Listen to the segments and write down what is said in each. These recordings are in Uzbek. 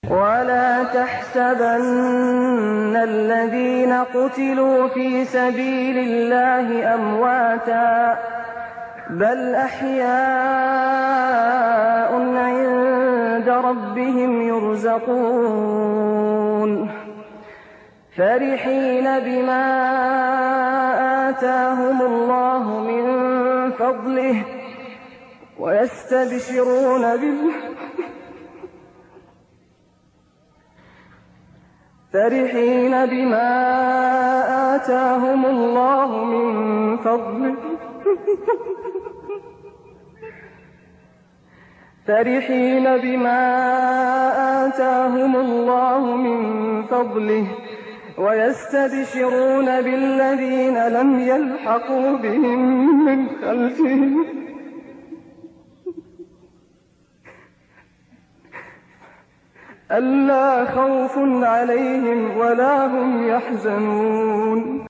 ولا تحسبن الذين قتلوا في سبيل الله أمواتا بل أحياء عند ربهم يرزقون فرحين بما آتاهم الله من فضله ويستبشرون فرحين بما آتاهم الله من فضله ويستبشرون بالذين لم يلحقوا بهم من خلفهم ألا خوف عليهم ولا هم يحزنون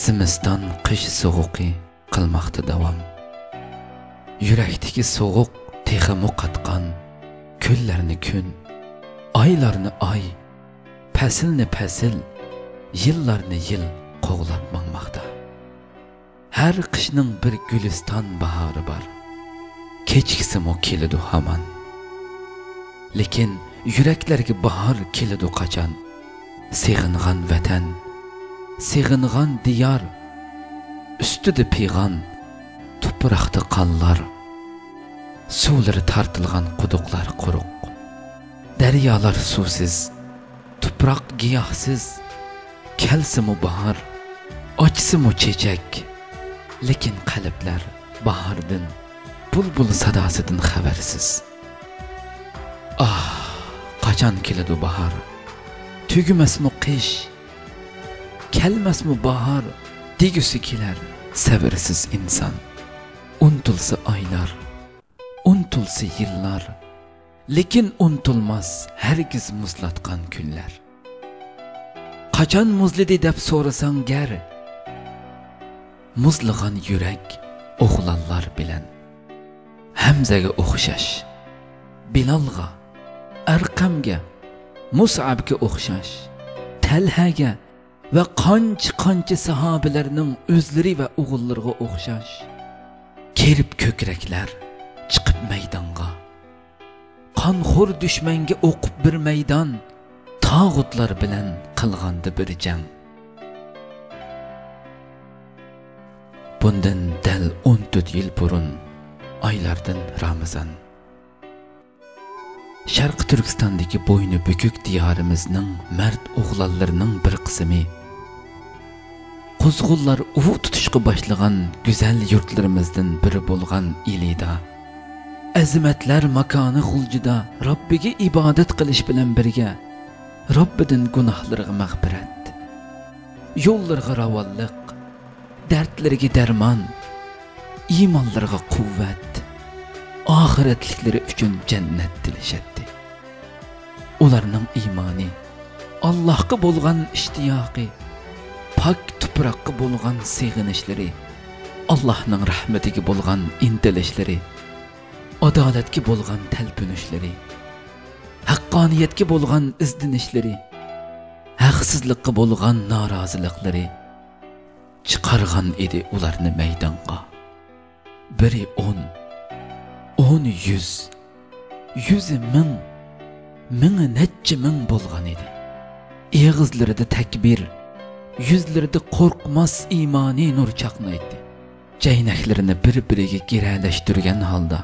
Zimiston qish sovuqi qilmoqda davom. Yurakdagi sovuq texi muqatqan, kunlarni kun, oylarni oy, faslni fasl, yillarni yil qo'g'lab mangmoqda. Har qishning bir guliston bahori bor. Kechkisimi keladi hamon. Lekin yuraklarga bahor keladi qachon? Seg'ingan vatan, seg'ingan diyor, ustida pig'on, tuproqda qonlar, suvlari tortilgan quduqlar quruq, daryolar suvsiz, tuproq giyohsiz, kelsimu bahor, ochsimu chechak, lekin qalblar bahordan, bulbul sadosidan xabarsiz. Qachon keladi bahor? Tugumasmi qish? Kelmasmi bahor? Degusi kelar sabrsiz inson. Untulsa oylar, untulsa yillar, lekin untulmas hargiz muzlatgan kunlar. Qachon muzlidi deb so'rasang gar, muzlagan yurak o'g'lonlar bilan Hamzaga o'xshash, Bilalga, Arqamga, Mus'abga o'xshash, Talhaga va qancha sahobalarning o'zlari va o'g'illariga o'xshash kerib ko'kraklar chiqib maydonga, qonxo'r dushmanga o'qib bir maydon, tog'utlar bilan qilgandi bir jang. Bundan dal 14 yil burun oylardan Ramazon, Sharq Turkistondagi bo'yni bukuk diyorimizning mard o'g'lonlarining bir qismi quzg'unlar uv tutishga boshlagan go'zal yurtlarimizdan biri bo'lgan Ilida, azimatlar makoni g'uljida Robbiga ibodat qilish bilan birga Robbidan gunohlarga mag'firat, yo'llarga ravonlik, dardlarga darmon, iymonlarga quvvat, oxiratliklari uchun jannat tilashadi. Ularning iymoni, Allohga bo'lgan ishtiyoqi, pok tuproqqa bo'lgan seg'inishlari, Allohning rahmatiga bo'lgan intilishlari, adolatga bo'lgan talpinishlari, haqqoniyatga bo'lgan izdinishlari, haqsizlikqa bo'lgan noroziliklari chiqargan edi ularni maydonga. Biri 10, 100 ming, mingi necha ming bo'lgan edi. Eg'izlarida takbir, yuzlarida qo'rqmas iymoniy nur chaqnaydi. Jaynaklarini bir-biriga giralashtirgan holda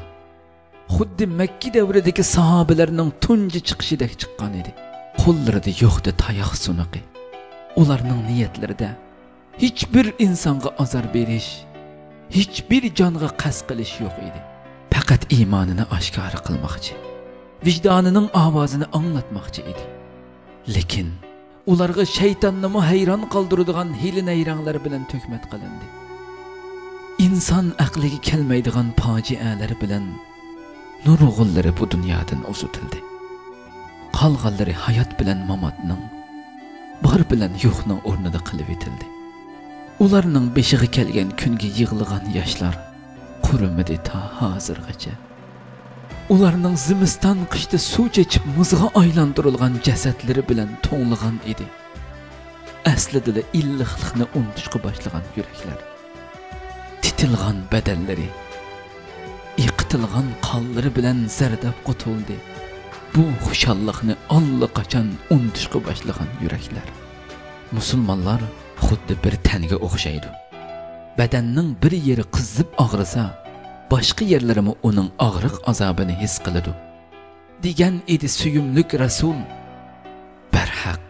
xuddi Makka davridagi sahobalarning tunji chiqishidek chiqqan edi. Qo'llarida yo'qdi tayoq sunuqi. Ularning niyatlarida hech bir insonga azor berish, hech bir jonga qasd qilish yo'q edi. Faqat iymonini oshkor qilmoqchi, vijdonining ovozini anglatmoqchi edi. Lekin ularga shaytonnimi hayron qoldiradigan hiyla-nayranglar bilan tökmat qilindi. İnsan aqliga kelmaydigan fojialar bilan nurg'unlari bu dunyodan uzutildi. Qolganlari hayot bilan mamotning, bor bilan yo'qning o'rnida qilib etildi. Ularning beshiga kelgan kunga yig'ilgan yoshlar qurimidi ta hozirgacha. Ularning zimiston qishda suv chechib muzga aylantirilgan jasadlari bilan to'nglagan edi. Aslida illiqlikni unutishga boshlagan yuraklar, titilgan badallari, yiqitilgan qonlari bilan zardab qutuldi. Bu xushallikni allaqachon unutishga boshlagan yuraklar. Musulmonlar xuddi bir tanga o'xshaydi. Badanning bir yeri qizib og'risa, boshqa yerlarimi uning og'riq azobini his qiladi. Degan edi suyumlik Rasul. Barhaq,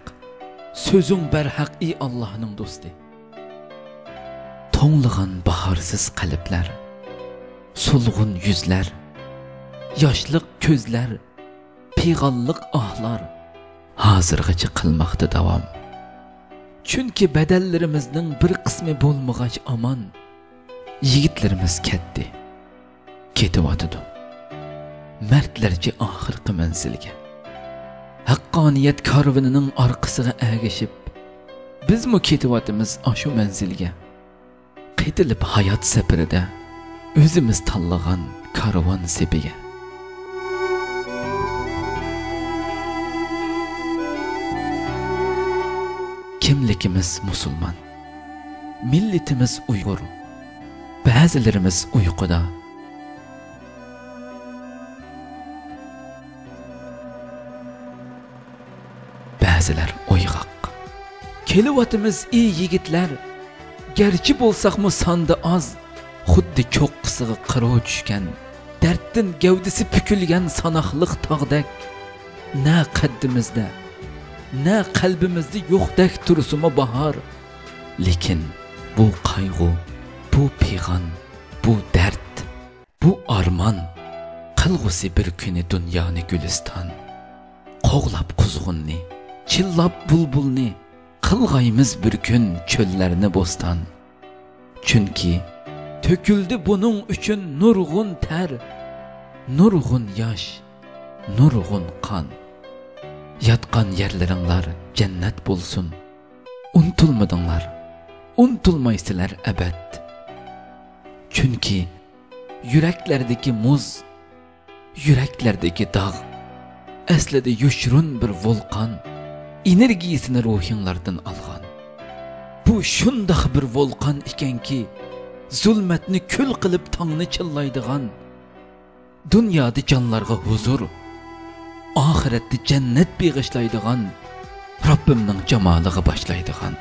so'zing barhaq ey Allohning do'sti. To'nglagan bahorsiz qalblar, sulg'un yuzlar, yoshliq ko'zlar, pig'onliq ohlar hozirgacha qilmoqda davom. Chunki badallarimizning bir qismi bo'lmag'ach aman, yigitlarimiz ketdi, ketyotdi. Mardlarcha oxirgi manzilga, haqqoniyat karvonining orqasiga ergashib, bizmi ketyotimiz shu manzilga. Qaytilib hayot safarida o'zimiz tanlagan karvon sepiga. Kimligimiz musulmon, millatimiz Uyg'ur, ba'zilarimiz uyquda. Ba'zilar uyg'oq. Kelyotimiz ey yigitlar, garchi bo'lsaqmi sonda oz, xuddi cho'qqisiga qiro tushgan, darddan gavdisi pukilgan sanoqliq tog'dak, na qaddimizda, na qalbimizda yo'qdak tursimi bahor. Lekin bu qayg'u, bu pig'on, bu dard, bu armon qilg'usi bir kuni dunyoni guliston. Qo'g'lab quzg'unni, chillab bulbulni, qilg'aymiz bir kun cho'llarni bo'ston. Chunki to'kildi buning uchun nurg'un ter, nurg'un yosh, nurg'un qon. Yatgan yerlaringlar jannat bo'lsin. Unutilmadinglar, unutilmaysizlar abad. Chunki yuraklardagi muz, yuraklardagi dog' aslida yoshurun bir vulqon, energiyasini ruhinglardan olgan. Bu shundoq bir vulqon ekanki, zulmatni kul qilib tongni chillaydigan, dunyoda jonlarga huzur, oxiratda jannat beg'ishlaydigan, Rabbimning jamoliga boshlaydigan